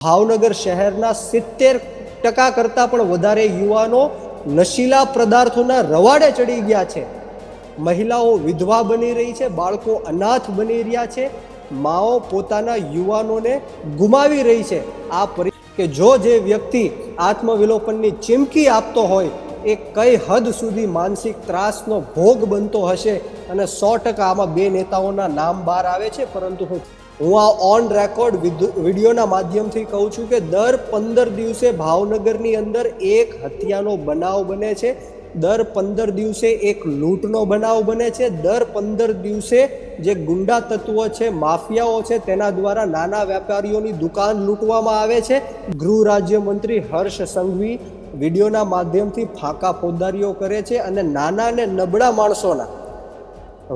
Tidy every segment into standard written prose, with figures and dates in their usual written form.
ભાવનગર શહેરના 70% કરતાં પણ વધારે યુવાનો નશીલા પદાર્થોના રવાડે ચડી ગયા છે. મહિલાઓ વિધવા બની રહી છે, બાળકો અનાથ બની રહ્યા છે, માઓ પોતાના યુવાનોને ગુમાવી રહી છે. આ કે જે વ્યક્તિ આત્મવિલોપનની ચીમકી આપતો હોય એ કઈ હદ સુધી માનસિક ત્રાસનો ભોગ બનતો હશે. અને 100% આમાં બે નેતાઓના નામ બહાર આવે છે, પરંતુ હું આ ઓન રેકોર્ડ વિડીયોના માધ્યમથી કહું છું કે દર 15 દિવસે ભાવનગરની અંદર એક હત્યાનો બનાવ બને છે, દર 15 દિવસે એક લૂંટનો બનાવ બને છે, દર 15 દિવસે જે ગુંડા તત્વો છે, માફિયાઓ છે, તેના દ્વારા નાના વેપારીઓની દુકાન લૂંટવામાં આવે છે. ગૃહ રાજ્યમંત્રી હર્ષ સંઘવી વિડીયોના માધ્યમથી ફાંકા ફોજદારીઓ કરે છે અને નાના અને નબળા માણસોના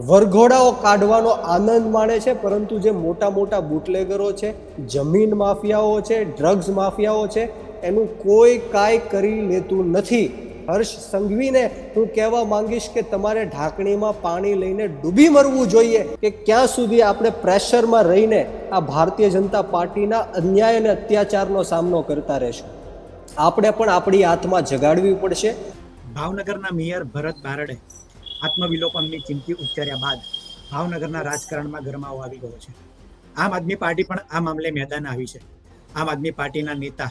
વરઘોડાઓ કાઢવાનો આનંદ માણે છે. પરંતુ જે મોટા મોટા બુટલેગરો છે, જમીન માફિયાઓ છે, ડ્રગ્સ માફિયાઓ છે, એનું કોઈ કાંઈ કરી લેતું નથી. હર્ષ સંઘવીને હું કહેવા માંગીશ કે તમારે ઢાંકણીમાં પાણી લઈને ડૂબી મરવું જોઈએ કે ક્યાં સુધી આપણે પ્રેશરમાં રહીને આ ભારતીય જનતા પાર્ટીના અન્યાય અને અત્યાચારનો સામનો કરતા રહેશું. આપણે પણ આપણી આત્મા જગાડવી પડશે. ભાવનગરના મેયર ભરત બારડે આત્મવિલોપનની ચીમકી ઉચ્ચાર્યા બાદ ભાવનગરના રાજકારણમાં ગરમાવો આવી ગયો છે. આમ આદમી પાર્ટી પણ આ મામલે મેદાન આવી છે. આમ આદમી પાર્ટીના નેતા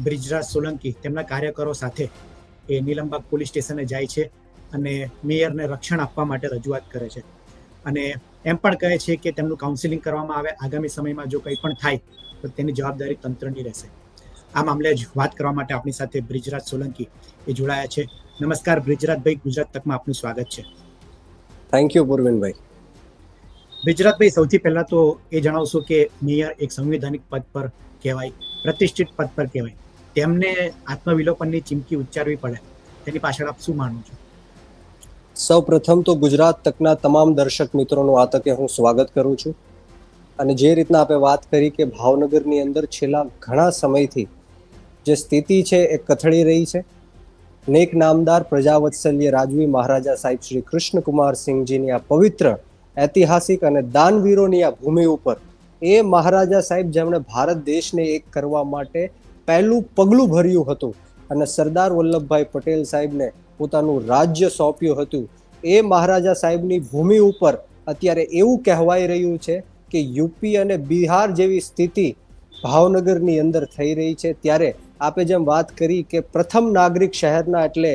બ્રિજરાજ સોલંકી તેમના કાર્યકરો સાથે એ નીલમબાગ પોલીસ સ્ટેશને જાય છે અને મેયરને રક્ષણ આપવા માટે રજૂઆત કરે છે અને એમ પણ કહે છે કે તેમનું કાઉન્સિલિંગ કરવામાં આવે. આગામી સમયમાં જો કંઈ પણ થાય તો તેની જવાબદારી તંત્રની રહેશે. આ મામલે જ વાત કરવા માટે આપણી સાથે બ્રિજરાજ સોલંકી એ જોડાયા છે. નમસ્કાર બ્રિજરાજભાઈ, ગુજરાત તકમાં આપનું સ્વાગત છે. Thank you પૂર્વિનભાઈ. બ્રિજરાજભાઈ, સૌથી પહેલા તો એ જણાવશો કે મેયર એક સંવિધાનિક પદ પર કહેવાય, પ્રતિષ્ઠિત પદ પર કહેવાય, તેમને આત્મવિલોપનની ચીમકી ઉચ્ચારવી પડે, તેની પાછળ આપ શું માનો છો? સૌ પ્રથમ તો ગુજરાત તકના તમામ દર્શક મિત્રોનું આ તકે હું સ્વાગત કરું છું. અને જે રીતના આપણે વાત કરી કે ભાવનગરની અંદર છેલ્લા ઘણા સમયથી જે સ્થિતિ છે એ કથળી રહી છે. નેક નામદાર પ્રજાવત્સલ્ય રાજવી મહારાજા સાહેબ શ્રી કૃષ્ણકુમાર સિંહજીની આ પવિત્ર ઐતિહાસિક અને દાનવીરોની આ ભૂમિ ઉપર એ મહારાજા સાહેબ જેમણે ભારત દેશને એક કરવા માટે પહેલું પગલું ભર્યું હતું અને સરદાર વલ્લભભાઈ પટેલ સાહેબને પોતાનું રાજ્ય સોંપ્યું હતું, એ મહારાજા સાહેબની ભૂમિ ઉપર અત્યારે એવું કહેવાઈ રહ્યું છે કે યુપી અને બિહાર જેવી સ્થિતિ ભાવનગરની અંદર થઈ રહી છે. ત્યારે આપણે જેમ વાત કરી કે પ્રથમ નાગરિક શહેરના એટલે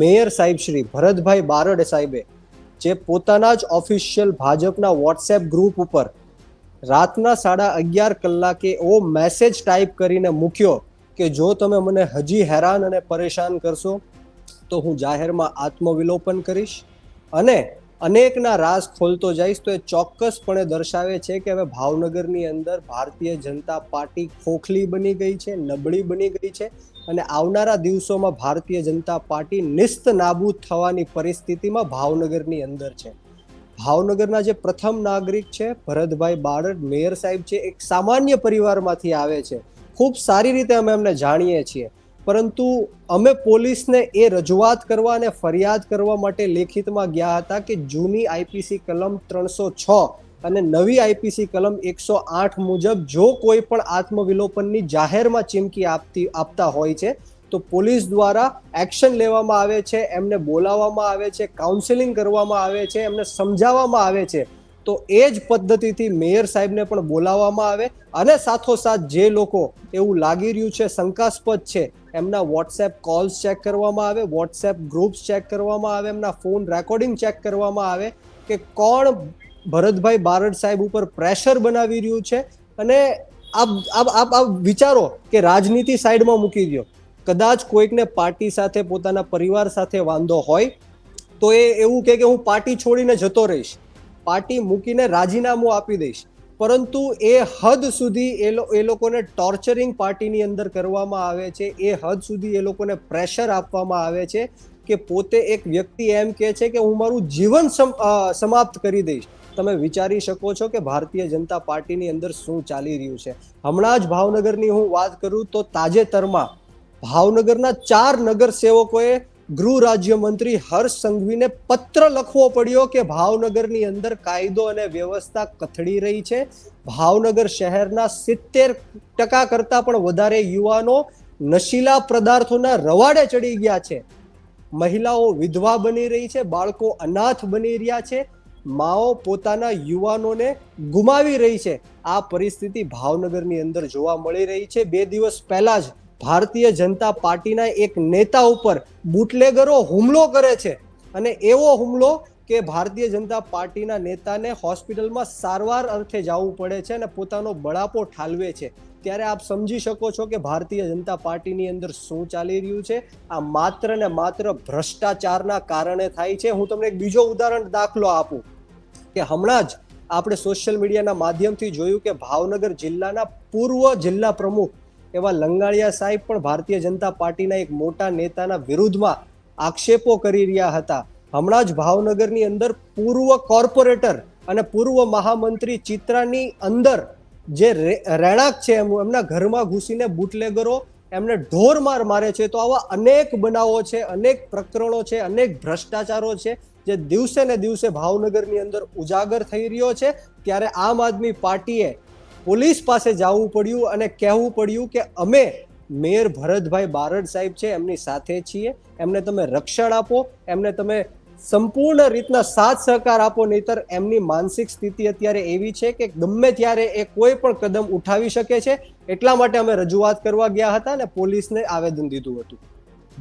મેયર સાહેબ શ્રી ભરતભાઈ બારડ સાહેબે જે પોતાના જ ઓફિશિયલ ભાજપના વોટ્સએપ ગ્રુપ ઉપર રાતના 11:30 કલાકે એવો મેસેજ ટાઈપ કરીને મૂક્યો કે જો તમે મને હજી હેરાન અને પરેશાન કરશો તો હું જાહેરમાં આત્મવિલોપન કરીશ અને અનેકના રાજ ખોલતો જઈશ. તો એ ચોક્કસપણે દર્શાવે છે કે હવે ભાવનગરની અંદર ભારતીય જનતા પાર્ટી ખોખલી બની ગઈ છે, નબળી બની ગઈ છે અને આવનારા દિવસોમાં ભારતીય જનતા પાર્ટી નિસ્ત નાબૂદ થવાની પરિસ્થિતિમાં ભાવનગરની અંદર છે. ભાવનગરના જે પ્રથમ નાગરિક છે ભરતભાઈ બારડ મેયર સાહેબ છે, એક સામાન્ય પરિવારમાંથી આવે છે. ખૂબ સારી રીતે અમે એમને જાણીએ છીએ, પરંતુ અમે પોલીસને એ રજૂઆત કરવા અને ફરિયાદ કરવા માટે લેખિતમાં ગયા હતા કે જૂની આઈપીસી કલમ 306 અને નવી આઈપીસી કલમ 108 મુજબ જો કોઈ પણ આત્મવિલોપનની જાહેરમાં ચીમકી આપતા હોય છે તો પોલીસ દ્વારા એક્શન લેવામાં આવે છે, એમને બોલાવવામાં આવે છે, કાઉન્સેલિંગ કરવામાં આવે છે, એમને સમજાવવામાં આવે છે. તો એ જ પદ્ધતિથી મેયર સાહેબને પણ બોલાવવામાં આવે અને સાથોસાથ જે લોકો એવું લાગી રહ્યું છે શંકાસ્પદ છે એમના વોટ્સએપ કોલ્સ ચેક કરવામાં આવે, વોટ્સએપ ગ્રુપ્સ ચેક કરવામાં આવે, એમના ફોન રેકોર્ડિંગ ચેક કરવામાં આવે કે કોણ ભરતભાઈ બારડ સાહેબ ઉપર પ્રેશર બનાવી રહ્યું છે. અને આપ વિચારો કે રાજનીતિ સાઈડમાં મૂકી દો, કદાચ કોઈકને પાર્ટી સાથે પોતાના પરિવાર સાથે વાંધો હોય તો એ એવું કે હું પાર્ટી છોડીને જતો રહીશ, પાર્ટી મૂકીને રાજીનામું આપી દઈશ, પરંતુ એ હદ સુધી એ લોકોને ટોર્ચરિંગ પાર્ટીની અંદર કરવામાં આવે છે, એ હદ સુધી એ લોકોને પ્રેશર આપવામાં આવે છે કે પોતે એક વ્યક્તિ એમ કહે છે કે હું મારું જીવન સમાપ્ત કરી દઈશ. તમે વિચારી શકો છો કે ભારતીય જનતા પાર્ટીની અંદર શું ચાલી રહ્યું છે. હમણાં જ ભાવનગરની હું વાત કરું તો તાજેતરમાં ભાવનગરના 4 નગરસેવકોએ ગૃહ રાજ્યમંત્રી હર્ષ સંઘવીને પત્ર લખવો પડ્યો કે ભાવનગરની અંદર કાયદો અને વ્યવસ્થા કથળી રહી છે. ભાવનગર શહેરના 70% કરતા પણ વધારે યુવાનો નશીલા પદાર્થોના રવાડે ચડી ગયા છે. મહિલાઓ વિધવા બની રહી છે, બાળકો અનાથ બની રહ્યા છે, માઓ પોતાના યુવાનોને ગુમાવી રહી છે. આ પરિસ્થિતિ ભાવનગરની અંદર જોવા મળી રહી છે. 2 દિવસ પહેલા જ ભારતીય જનતા પાર્ટીના એક નેતા ઉપર બુટલેગરો હુમલો કરે છે અને એવો હુમલો કે ભારતીય જનતા પાર્ટીના નેતાને હોસ્પિટલમાં સારવાર અર્થે જવું પડે છે અને પોતાનો બળાપો ઠાલવે છે. ત્યારે આપ સમજી શકો છો કે ભારતીય જનતા પાર્ટીની અંદર શું ચાલી રહ્યું છે. આ માત્ર ને માત્ર ભ્રષ્ટાચારના કારણે થાય છે. હું તમને એક બીજો ઉદાહરણ દાખલો આપું કે હમણાં જ આપણે સોશિયલ મીડિયાના માધ્યમથી જોયું કે ભાવનગર જિલ્લાના પૂર્વ જિલ્લા પ્રમુખ એવા લંગાડિયા સાહેબ પણ ભારતીય જનતા પાર્ટીના એક મોટા નેતાના વિરુદ્ધમાં આક્ષેપો કરી રહ્યા હતા. હમણાં જ ભાવનગરની અંદર પૂર્વ કોર્પોરેટર અને પૂર્વ મહામંત્રી ચિત્રાની અંદર જે રહેણાંક છે એમના ઘરમાં ઘૂસીને બુટલેગરો એમને ઢોર માર મારે છે. તો આવા અનેક બનાવો છે, અનેક પ્રકરણો છે, અનેક ભ્રષ્ટાચારો છે જે દિવસે ને દિવસે ભાવનગરની અંદર ઉજાગર થઈ રહ્યો છે. ત્યારે આમ આદમી પાર્ટીએ પોલીસ પાસે જવું પડ્યું અને કહેવું પડ્યું કે અમે મેયર ભરતભાઈ બારડ સાહેબ છે એમની સાથે છીએ, એમને તમે રક્ષણ આપો, એમને તમે સંપૂર્ણ રીતના સાથ સહકાર આપો, નહીતર એમની માનસિક સ્થિતિ અત્યારે એવી છે કે ગમે ત્યારે એ કોઈ પણ કદમ ઉઠાવી શકે છે. એટલા માટે અમે રજૂઆત કરવા ગયા હતા અને પોલીસને આવેદન દીધું હતું.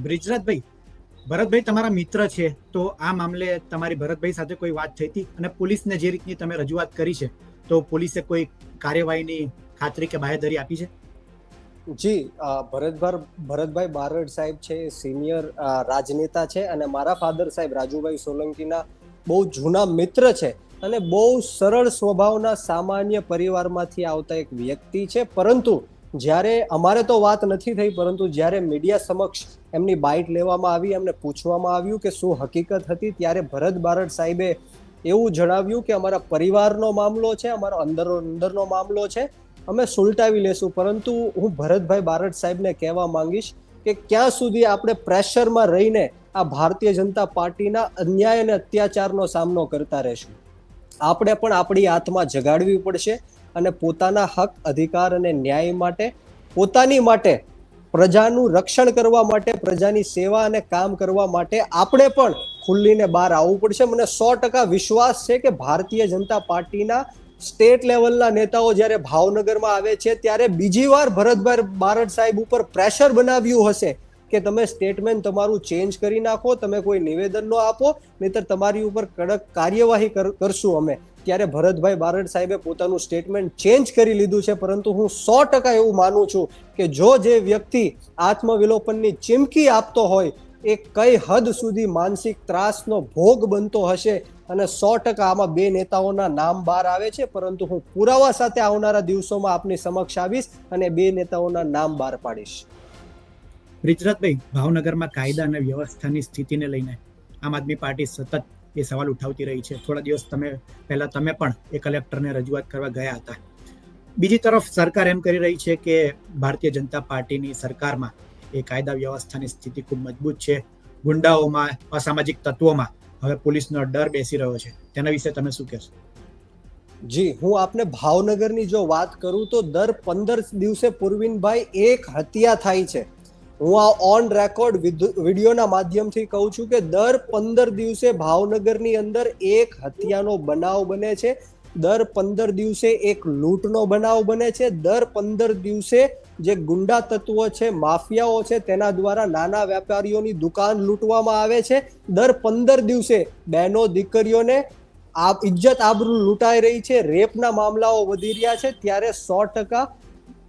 બ્રિજરાજભાઈ, ભરતભાઈ તમારા મિત્ર છે, તો આ મામલે તમારી ભરતભાઈ સાથે કોઈ વાત થઈ હતી અને પોલીસને જે રીતની તમે રજૂઆત કરી છે તો પોલીસે કોઈ કાર્યવાહીની ખાતરી કે બાહેધરી આપી છે? જી, ભરતભાઈ બારડ સાહેબ છે, સિનિયર રાજનેતા છે અને મારા ફાધર સાહેબ રાજુભાઈ સોલંકીના બહુ જૂના મિત્ર છે અને બહુ સરળ સ્વભાવના સામાન્ય પરિવારમાંથી આવતા એક વ્યક્તિ છે. પરંતુ જ્યારે અમારે તો વાત નથી થઈ, પરંતુ જ્યારે મીડિયા સમક્ષ એમની બાઇટ લેવામાં આવી, એમને પૂછવામાં આવ્યું કે શું હકીકત હતી, ત્યારે ભરત બારડ સાહેબે એવું જણાવ્યું કે અમારા પરિવારનો મામલો છે, અમારો અંદરનો મામલો છે, અમે સુલટાવી લેશું. પરંતુ હું ભરતભાઈ બારડ સાહેબને કહેવા માંગીશ કે ક્યાં સુધી આપણે પ્રેશરમાં રહીને આ ભારતીય જનતા પાર્ટીના અન્યાય અને અત્યાચારનો સામનો કરતા રહેશું. આપણે પણ આપણી આત્મા જગાડવી પડશે અને પોતાના હક, અધિકાર અને ન્યાય માટે, પોતાની માટે, પ્રજાનું રક્ષણ કરવા માટે, પ્રજાની સેવા અને કામ કરવા માટે આપણે પણ ખુલ્લીને બહાર આવવું પડશે. મને 100% વિશ્વાસ છે કે ભારતીય જનતા પાર્ટીના સ્ટેટ લેવલના નેતાઓ જ્યારે ભાવનગરમાં આવે છે ત્યારે બીજી વાર ભરતભાઈ બારડ સાહેબ ઉપર પ્રેશર બનાવ્યું હશે કે તમે સ્ટેટમેન્ટ તમારું ચેન્જ કરી નાખો, તમે કોઈ નિવેદન ન આપો, નહીતર તમારી ઉપર કડક કાર્યવાહી કરશું અમે. ત્યારે ભરતભાઈ બારડ સાહેબે પોતાનું સ્ટેટમેન્ટ ચેન્જ કરી લીધું છે. પરંતુ હું 100% એવું માનું છું કે જો જે વ્યક્તિ આત્મવિલોપનની ચીમકી આપતો હોય એ કઈ હદ સુધી માનસિક ત્રાસનો ભોગ બનતો હશે. અને 100% આમાં 2 નેતાઓના નામ બહાર આવે છે, પરંતુ હું પુરાવા સાથે આવનારા દિવસોમાં આપની સમક્ષ આવીશ અને 2 નેતાઓના નામ બહાર પાડીશ. બ્રિજરાજભાઈ, ભાવનગરમાં કાયદા અને વ્યવસ્થાની સ્થિતિને લઈને આમ આદમી પાર્ટી સતત એ સવાલ ઉઠાવતી રહી છે. થોડા દિવસ પહેલા તમે પણ એ કલેક્ટરને રજૂઆત કરવા ગયા હતા. બીજી તરફ સરકાર એમ કરી રહી છે કે ભારતીય જનતા પાર્ટીની સરકારમાં એ કાયદા વ્યવસ્થાની સ્થિતિ ખૂબ મજબૂત છે, ગુંડાઓમાં, અસામાજિક તત્વોમાં હવે પોલીસનો ડર બેસી રહ્યો છે. તેના વિશે તમે શું કહેશો? જી, હું આપને ભાવનગરની જો વાત કરું તો દર 15 દિવસે પૂર્વિનભાઈ એક હત્યા થાય છે. હું આ ઓન રેકોર્ડ વિડીયોના માધ્યમથી કહું છું કે દર 15 દિવસે ભાવનગરની અંદર એક હત્યાનો બનાવ બને છે, દર 15 દિવસે એક લૂંટનો બનાવ બને છે, દર 15 દિવસે જે ગુંડા તત્વો છે, માફિયાઓ છે, તેના દ્વારા નાના વેપારીઓની દુકાન લૂંટવામાં આવે છે. દર 15 દિવસે બહેનો, દીકરીઓને ઇજ્જત આબરૂ લૂંટાઈ રહી છે, રેપના મામલાઓ વધી રહ્યા છે. ત્યારે 100%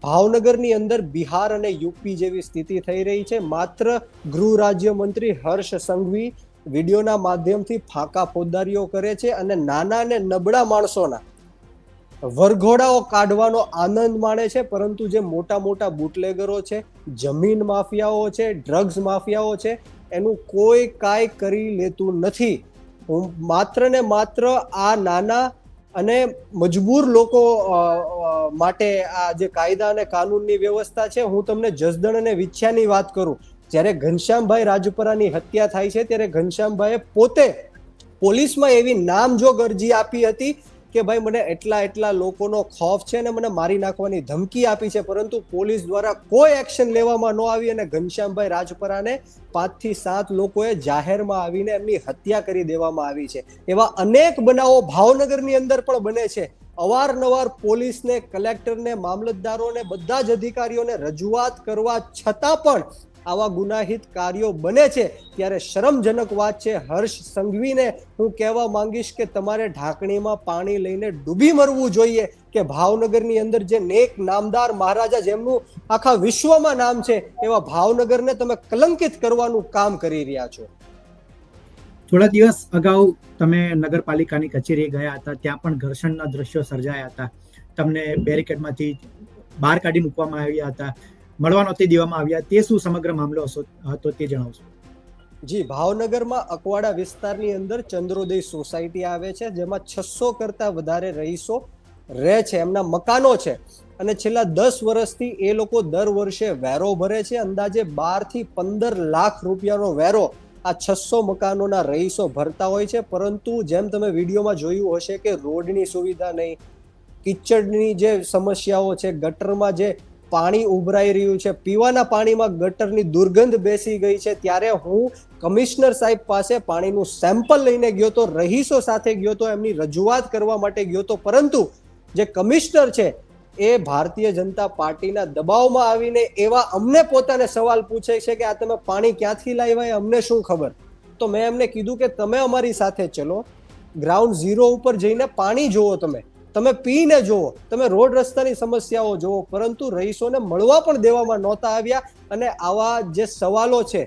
ભાવનગરની અંદર બિહાર અને યુપી જેવી સ્થિતિ થઈ રહી છે. માત્ર ગૃહ રાજ્યમંત્રી હર્ષ સંઘવી વિડીયોના માધ્યમથી ફાંકા ફોજદારીઓ કરે છે અને નાના અને નબળા માણસોના વરઘોડાઓ કાઢવાનો આનંદ માણે છે. પરંતુ જે મોટા મોટા બુટલેગરો છે, જમીન માફિયાઓ છે, ડ્રગ્સ માફિયાઓ છે, એનું કોઈ કાંઈ કરી લેતું નથી. હું માત્ર ને માત્ર આ નાના અને મજબૂર લોકો માટે આ જે કાયદા અને કાનૂનની વ્યવસ્થા છે, હું તમને જસદણ અને વિછ્યાની વાત કરું જ્યારે ઘનશ્યામભાઈ રાજપરાની હત્યા થાય છે ત્યારે ઘનશ્યામભાઈએ પોતે પોલીસમાં એવી નામજોગ અરજી આપી હતી કે ભાઈ મને એટલા લોકોનો ખોફ છે અને મને મારી નાખવાની ધમકી આપી છે, પરંતુ પોલીસ દ્વારા કોઈ એક્શન લેવામાં ન આવી અને ઘનશ્યામભાઈ રાજપરાને 5 થી 7 લોકોએ જાહેરમાં આવીને એમની હત્યા કરી દેવામાં આવી છે. એવા અનેક બનાવો ભાવનગરની અંદર પણ બને છે. અવારનવાર પોલીસને, કલેક્ટરને, મામલતદારોને, બધા જ અધિકારીઓને રજૂઆત કરવા છતાં પણ આવા ગુનાહિત કાર્યો બને છે. ત્યારે શરમજનક વાત છે. હર્ષ સંઘવીને હું કહેવા માંગીશ કે તમારે ઢાંકણીમાં પાણી લઈને ડૂબી મરવું જોઈએ કે ભાવનગરની અંદર જે નેક નામદાર મહારાજા જેમનું આખા વિશ્વમાં નામ છે એવા ભાવનગરને તમે કલંકિત કરવાનું કામ કરી રહ્યા છો. થોડા દિવસ અગાઉ તમે નગરપાલિકાની કચેરીએ ગયા હતા, ત્યાં પણ ઘર્ષણના દ્રશ્યો સર્જાયા હતા. તમને બેરિકેડમાંથી બહાર કાઢી મૂકવામાં આવ્યા હતા, મળવા નહોતી દેવામાં આવ્યા. તે શું સમગ્ર મામલો હતો તે જણાવશો? જી, ભાવનગરમાં અકવાડા વિસ્તારની અંદર ચંદ્રોદય સોસાયટી આવે છે, જેમાં 600 કરતા વધારે રહીશો રહે છે, એમના મકાનો છે. અને છેલ્લા 10 વર્ષથી એ લોકો દર વર્ષે વેરો ભરે છે. અંદાજે 12 થી 15 લાખ રૂપિયાનો વેરો આ 600 મકાનોના રહીશો ભરતા હોય છે. પરંતુ જેમ તમે વિડીયોમાં જોયું હશે કે રોડની સુવિધા નહીં, કિચડની જે સમસ્યાઓ છે, ગટરમાં જે પાણી ઉભરાઈ રહ્યું છે, પીવાના પાણીમાં ગટરની દુર્ગંધ બેસી ગઈ છે. ત્યારે હું કમિશનર સાહેબ પાસે પાણીનું સેમ્પલ લઈને ગયો તો, રહીશો સાથે ગયો તો, એમની રજૂઆત કરવા માટે ગયો તો, પરંતુ જે કમિશનર છે એ ભારતીય જનતા પાર્ટીના દબાવમાં આવીને એવા અમને પોતાને સવાલ પૂછે છે કે આ તમે પાણી ક્યાંથી લાવ્યા, અમને શું ખબર. તો મેં એમને કીધું કે તમે અમારી સાથે ચલો, ગ્રાઉન્ડ ઝીરો ઉપર જઈને પાણી જુઓ, તમે પીને જુઓ, તમે રોડ રસ્તાની સમસ્યાઓ જુઓ, પરંતુ રહીશોને મળવા પણ દેવામાં નહોતા આવ્યા. અને આવા જે સવાલો છે,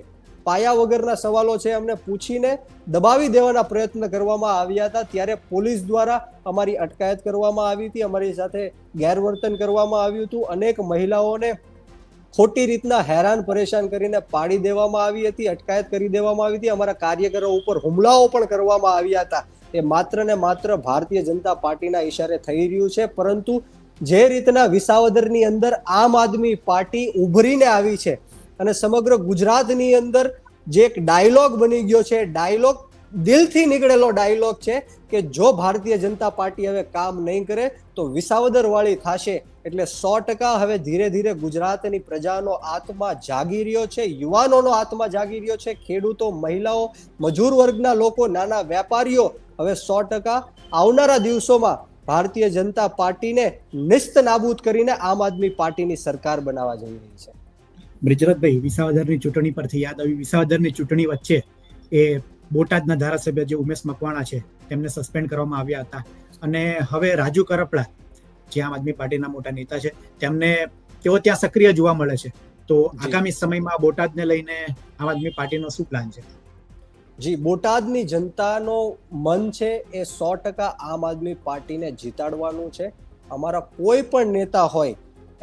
પાયા વગરના સવાલો છે, અમને પૂછીને દબાવી દેવાના પ્રયત્ન કરવામાં આવ્યા હતા. ત્યારે પોલીસ દ્વારા અમારી અટકાયત કરવામાં આવી હતી, અમારી સાથે ગેરવર્તન કરવામાં આવ્યું હતું. અનેક મહિલાઓને ખોટી રીતના હેરાન પરેશાન કરીને પાડી દેવામાં આવી હતી, અટકાયત કરી દેવામાં આવી હતી. અમારા કાર્યકરો ઉપર હુમલાઓ પણ કરવામાં આવ્યા હતા. એ માત્ર ને માત્ર ભારતીય જનતા પાર્ટીના ઈશારે થઈ રહ્યું છે. પરંતુ જે રીતના વિસાવદરની અંદર આમ આદમી પાર્ટી ઉભરીને આવી છે અને સમગ્ર ગુજરાતની અંદર જે એક ડાયલોગ બની ગયો છે, ડાયલોગ દિલથી નીકળેલો ડાયલોગ છે કે જો ભારતીય જનતા પાર્ટી હવે કામ નહીં કરે તો વિસાવદર વાળી થશે. એટલે 100% હવે ધીરે ધીરે ગુજરાતની પ્રજાનો આત્મા જાગી રહ્યો છે, યુવાનોનો આત્મા જાગી રહ્યો છે, ખેડૂતો, મહિલાઓ, મજૂર વર્ગના લોકો, નાના વેપારીઓ હવે 100% આવનારા દિવસોમાં ભારતીય જનતા પાર્ટીને નિસ્ત નાબૂદ કરીને આમ આદમી પાર્ટીની સરકાર બનાવવા જઈ રહી છે. બ્રિજરાજભાઈ, વિસાવદરની ચૂંટણી પરથી યાદ આવી, વિસાવદરની ચૂંટણી વચ્ચે એ બોટાદના ધારાસભ્ય જે ઉમેશ મકવાણા છે તેમને સસ્પેન્ડ કરવામાં આવ્યા હતા. અને હવે રાજુ કરપડા જે આમ આદમી પાર્ટીના મોટા નેતા છે, તેઓ ત્યાં સક્રિય જોવા મળે છે. તો આગામી સમયમાં બોટાદને લઈને આમ આદમી પાર્ટીનો શું પ્લાન છે? જી, બોટાદની જનતાનો મન છે એ 100% આમ આદમી પાર્ટીને જીતાડવાનું છે. અમારા કોઈ પણ નેતા હોય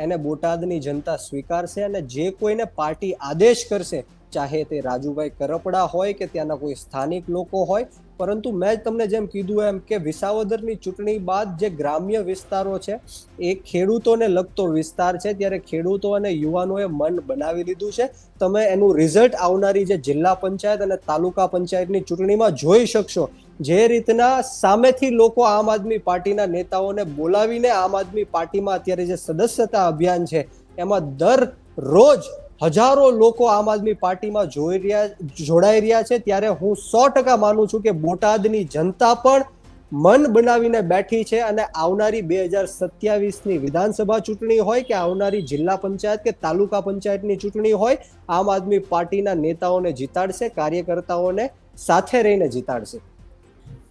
એને બોટાદની જનતા સ્વીકારશે અને જે કોઈને પાર્ટી આદેશ કરશે, ચાહે તે રાજુભાઈ કરપડા હોય કે ત્યાંના કોઈ સ્થાનિક લોકો હોય. પરંતુ મેં તમને જેમ કીધું એમ કે વિસાવદરની ચૂંટણી બાદ જે ગ્રામ્ય વિસ્તારો છે એ ખેડૂતોને લગતો વિસ્તાર છે. ત્યારે ખેડૂતો અને યુવાનોએ મન બનાવી લીધું છે. તમે એનું રિઝલ્ટ આવનારી જે જિલ્લા પંચાયત અને તાલુકા પંચાયતની ચૂંટણીમાં જોઈ શકશો. જે રીતના સામેથી લોકો આમ આદમી પાર્ટીના નેતાઓને બોલાવીને આમ આદમી પાર્ટીમાં અત્યારે જે સદસ્યતા અભિયાન છે એમાં દરરોજ હજારો લોકો આમ આદમી પાર્ટીમાં જોડાઈ રહ્યા છે. ત્યારે હું 100% માનું છું કે બોટાદની જનતા પણ મન બનાવીને બેઠી છે અને આવનારી 2027ની વિધાનસભા ચૂંટણી હોય કે આવનારી જિલ્લા પંચાયત કે તાલુકા પંચાયતની ચૂંટણી હોય, આમ આદમી પાર્ટીના નેતાઓને જીતાડશે, કાર્યકર્તાઓને સાથે રહીને જીતાડશે.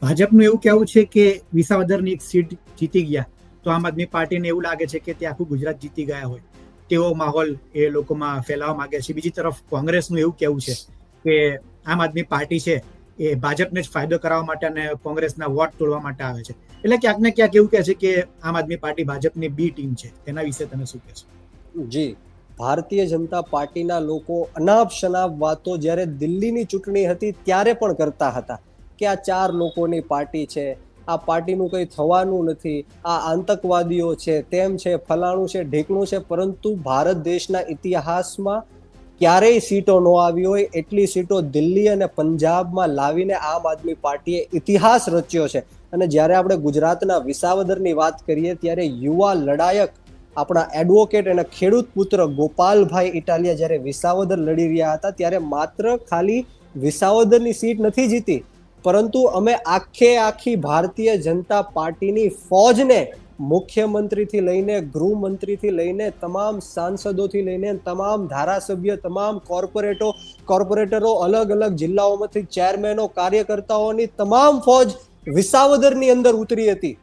ભાજપનું એવું કહેવું છે કે વિસાવદરની એક સીટ જીતી ગયા તો આમ આદમી પાર્ટીને એવું લાગે છે કે તે આખું ગુજરાત જીતી ગયા હોય તેવો માહોલ એ લોકોમાં ફેલાવવા માંગે છે. બીજી તરફ કોંગ્રેસનું એવું કહેવું છે કે આમ આદમી પાર્ટી છે એ ભાજપને જ ફાયદો કરાવવા માટે અને કોંગ્રેસના વોટ તોડવા માટે આવે છે. એટલે ક્યાંક ને ક્યાંક એવું કહે છે કે આમ આદમી પાર્ટી ભાજપની બી ટીમ છે. તેના વિશે તમે શું કહેશો? જી, ભારતીય જનતા પાર્ટીના લોકો અનાપ શનાપ વાતો જ્યારે દિલ્હીની ચૂંટણી હતી ત્યારે પણ કરતા હતા કે આ 4 લોકોની પાર્ટી છે, આ પાર્ટીનું કંઈ થવાનું નથી, આ આતંકવાદીઓ છે, તેમ છે, ફલાણું છે, ઢીકણું છે. પરંતુ ભારત દેશના ઇતિહાસમાં ક્યારેય સીટો ન આવી હોય એટલી સીટો દિલ્હી અને પંજાબમાં લાવીને આમ આદમી પાર્ટીએ ઇતિહાસ રચ્યો છે. અને જ્યારે આપણે ગુજરાતના વિસાવદરની વાત કરીએ ત્યારે યુવા લડાયક આપણા એડવોકેટ અને ખેડૂત પુત્ર ગોપાલભાઈ ઇટાલિયા જ્યારે વિસાવદર લડી રહ્યા હતા ત્યારે માત્ર ખાલી વિસાવદરની સીટ નથી જીતી, પરંતુ અમે આખી ભારતીય જનતા પાર્ટીની ફોજને મુખ્યમંત્રીથી લઈને ગૃહમંત્રીથી લઈને તમામ સાંસદોથી લઈને તમામ ધારાસભ્ય, તમામ કોર્પોરેટરો, અલગ અલગ જિલ્લાઓમાંથી ચેરમેનો, કાર્યકર્તાઓની તમામ ફોજ વિસાવદરની અંદર ઉતરી હતી.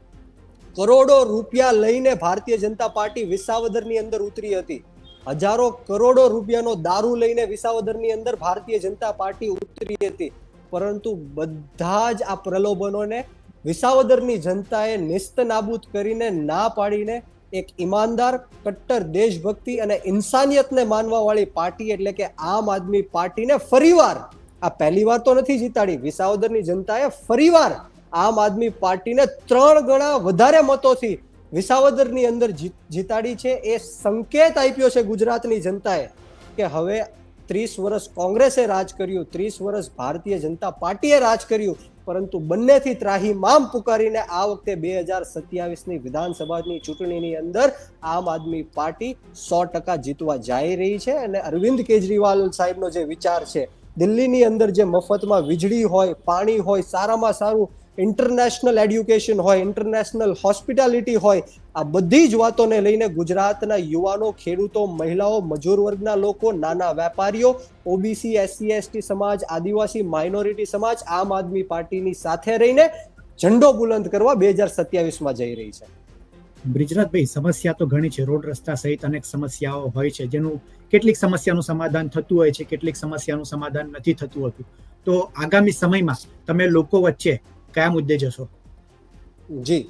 કરોડો રૂપિયા લઈને ભારતીય જનતા પાર્ટી વિસાવદરની અંદર ઉતરી હતી. હજારો કરોડો રૂપિયાનો દારૂ લઈને વિસાવદરની અંદર ભારતીય જનતા પાર્ટી ઉતરી હતી. પરંતુ બધા જ આ પ્રલોભનોને વિસાવદરની જનતાએ નેસ્તનાબૂદ કરીને ના પાડીને એક ઈમાનદાર, કટ્ટર દેશભક્તિ અને ઇન્સાનિયતને માનવા વાળી પાર્ટી એટલે કે આમ આદમી પાર્ટીને ફરીવાર, આ પહેલી વાર તો નથી જીતાડી, વિસાવદરની જનતાએ ફરીવાર આમ આદમી પાર્ટીને 3 ગણા વધારે મતોથી વિસાવદરની અંદર જીતાડી છે. એ સંકેત આપ્યો છે ગુજરાતની જનતાએ કે હવે 30 વર્ષ કોંગ્રેસે રાજ કર્યું, 30 વર્ષ ભારતીય જનતા પાર્ટીએ રાજ કર્યું, પરંતુ બંનેથી ત્રાહિમામ પુકારીને આ વખતે 2027ની વિધાનસભાની ચૂંટણીની અંદર આમ આદમી પાર્ટી 100% જીતવા જઈ રહી છે. અને અરવિંદ કેજરીવાલ સાહેબનો જે વિચાર છે, દિલ્હીની અંદર જે મફતમાં વીજળી હોય, પાણી હોય, સારામાં સારું ઇન્ટરનેશનલ એડ્યુકેશન હોય, ઇન્ટરનેશનલ હોસ્પિટાલિટી હોય, આ બધી જ વાતોને લઈને ગુજરાતના યુવાનો, ખેડૂતો, મહિલાઓ, મજૂર વર્ગના લોકો, નાના વેપારીઓ, ઓબીસી, એસસી, એસટી સમાજ, આદિવાસી માઇનોરિટી સમાજ આમ આદમી પાર્ટીની સાથે રહીને ઝંડો બુલંદ કરવા 2027માં જઈ રહી છે. બ્રિજરાજભાઈ, સમસ્યા તો ઘણી છે, રોડ રસ્તા સહિત અનેક સમસ્યાઓ હોય છે, જેનું કેટલીક સમસ્યાનું સમાધાન થતું હોય છે, કેટલીક સમસ્યાનું સમાધાન નથી થતું હોતું. તો આગામી સમયમાં તમે લોકો વચ્ચે કયા મુદ્દે જશો? જી,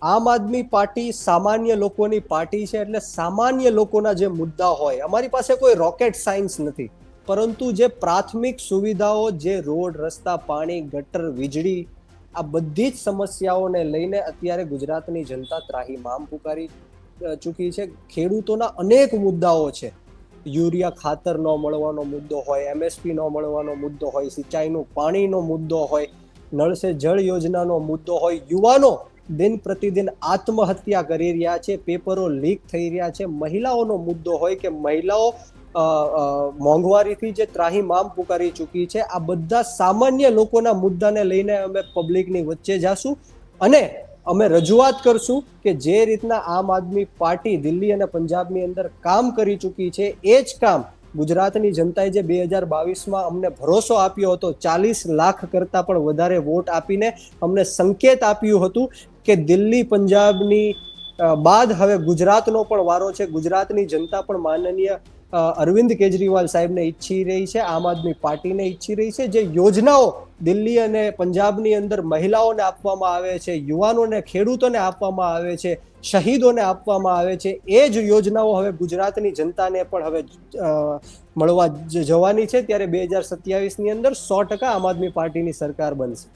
આમ આદમી પાર્ટી સામાન્ય લોકોની પાર્ટી છે, એટલે સામાન્ય લોકોના જે મુદ્દા હોય, અમારી પાસે કોઈ રોકેટ સાયન્સ નથી, પરંતુ જે પ્રાથમિક સુવિધાઓ, જે રોડ, રસ્તા, પાણી, ગટર, વીજળી, આ બધી જ સમસ્યાઓને લઈને અત્યારે ગુજરાતની જનતા ત્રાહિમામ પુકારી ચૂકી છે. ખેડૂતોના અનેક મુદ્દાઓ છે. યુરિયા ખાતર ન મળવાનો મુદ્દો હોય, એમએસપી ન મળવાનો મુદ્દો હોય, સિંચાઈનું પાણીનો મુદ્દો હોય, નળ સે જળ યોજનાનો મુદ્દો હોય, યુવાનો દિન પ્રતિદિન આત્મહત્યા કરી રહ્યા છે, પેપરો લીક થઈ રહ્યા છે, મહિલાઓનો મુદ્દો હોય કે મહિલાઓ મોંઘવારીથી જે ત્રાહિમામ પુકારી ચૂકી છે, આ બધા સામાન્ય લોકોના મુદ્દાને લઈને અમે પબ્લિકની વચ્ચે જાશું અને અમે રજૂઆત કરશું કે જે રીતના આમ આદમી પાર્ટી દિલ્હી અને પંજાબની અંદર કામ કરી ચૂકી છે, એ જ કામ ગુજરાતની જનતાએ જે 2022માં અમને ભરોસો આપ્યો હતો, 40 લાખ કરતાં પણ વધારે વોટ આપીને અમને સંકેત આપ્યું હતું કે દિલ્હી પંજાબની બાદ હવે ગુજરાતનો પણ વારો છે. ગુજરાતની જનતા પણ માનનીય અરવિંદ કેજરીવાલ સાહેબને ઈચ્છી રહી છે, આમ આદમી પાર્ટીને ઈચ્છી રહી છે. જે યોજનાઓ દિલ્હી અને પંજાબની અંદર મહિલાઓને આપવામાં આવે છે, યુવાનોને, ખેડૂતોને આપવામાં આવે છે, શહીદોને આપવામાં આવે છે, એ જ યોજનાઓ હવે ગુજરાતની જનતાને પણ હવે મળવા જવાની છે. ત્યારે 2027ની અંદર 100% આમ આદમી પાર્ટીની સરકાર બનશે.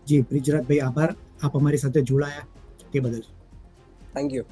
જી બ્રિજરાજભાઈ, આભાર આપ અમારી સાથે જોડાયા તે બદલ. Thank you.